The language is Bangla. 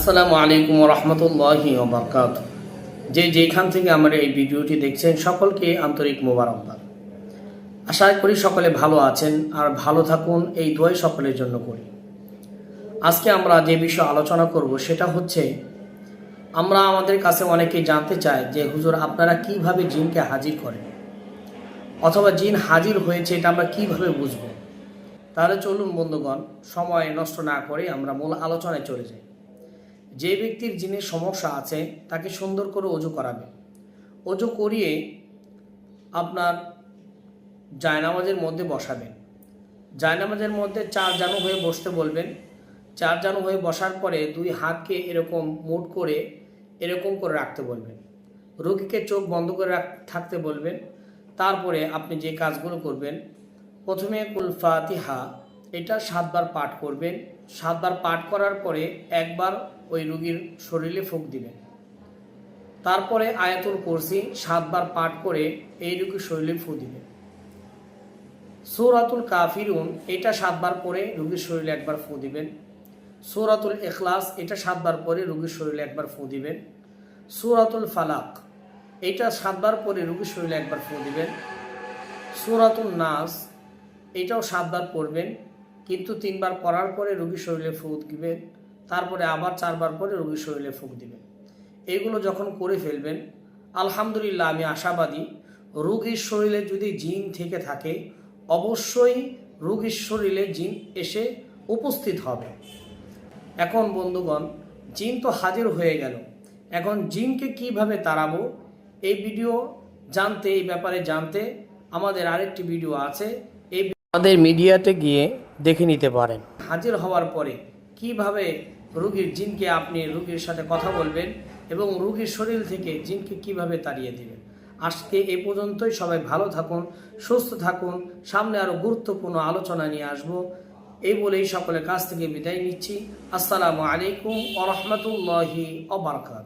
আসসালামু আলাইকুম রহমতুল্লাহি ওয়া বারাকাতুহু। যেখান থেকে আমার এই ভিডিওটি দেখছেন সকলকে আন্তরিক মোবারকবাদ। আশা করি সকলে ভালো আছেন আর ভালো থাকুন, এই দোয়াই সকলের জন্য করি। আজকে আমরা যে বিষয় আলোচনা করব সেটা হচ্ছে, আমরা আমাদের কাছে অনেকেই জানতে চায় যে হুজুর আপনারা কিভাবে জিনকে হাজির করেন, অথবা জিন হাজির হয়েছে এটা আমরা কিভাবে বুঝব। তাহলে চলুন বন্ধুগণ, সময় নষ্ট না করে আমরা মূল আলোচনায় চলে যাই। যে ব্যক্তির জিনের সমস্যা আছে তাকে সুন্দর করে অজু করাবেন। অজু করিয়ে আপনার জায়নামাজের মধ্যে বসাবেন। জায়নামাজের মধ্যে 4 জানু হয়ে বসতে বলবেন। 4 জানু হয়ে বসার পরে 2 হাতকে এরকম মুঠ করে এরকম করে রাখতে বলবেন। রোগীকে চোখ বন্ধ করে থাকতে বলবেন। তারপরে আপনি যে কাজগুলো করবেন, প্রথমে কুল ফাতিহা এটা 7 বার পাঠ করবেন। 7 বার পাঠ করার পরে একবার ওই রোগীর শরীরে ফুঁক দিবেন। তারপরে আয়াতুল কুরসি 7 বার পাঠ করে এই রোগীর শরীরে ফুঁক দিবেন। সূরাতুল কাফিরুন এটা 7 বার পরে রোগীর শরীরে একবার ফুঁক দিবেন। সূরাতুল ইখলাস এটা 7 বার পরে রোগীর শরীরে একবার ফুঁক দিবেন। সূরাতুল ফালাক এটা 7 বার পরে রোগীর শরীরে একবার ফুঁক দিবেন। সূরাতুন নাস এটাও 7 বার পড়বেন, কিন্তু 3 বার পড়ার পরে রোগীর শরীরে ফুঁক দিবেন। তারপরে আবার 4 বার পরে রোগীর শরীরে ফুঁক দিবেন। এইগুলো যখন করে ফেলবেন, আলহামদুলিল্লাহ আমি আশাবাদী, রোগীর শরীরে যদি জিন থেকে থাকে অবশ্যই রোগীর শরীরে জিন এসে উপস্থিত হবে। এখন বন্ধুগণ, জিন তো হাজির হয়ে গেল, এখন জিনকে কিভাবে তাড়াবো এই ব্যাপারে জানতে আমাদের আরেকটি ভিডিও আছে, এই আমাদের মিডিয়াতে গিয়ে দেখে নিতে পারেন। হাজির হওয়ার পরে কিভাবে রোগীর জিনকে আপনি রোগীর সাথে কথা বলবেন এবং রোগীর শরীর থেকে জিনকে কিভাবে তাড়িয়ে দিবেন। আজকে এ পর্যন্তই। সবাই ভালো থাকুন, সুস্থ থাকুন। সামনে আরও গুরুত্বপূর্ণ আলোচনা নিয়ে আসব। এই বলেই সকলের কাছ থেকে বিদায় নিচ্ছি। আসসালামু আলাইকুম ওয়া রাহমাতুল্লাহি ওয়া বারাকাতুহু।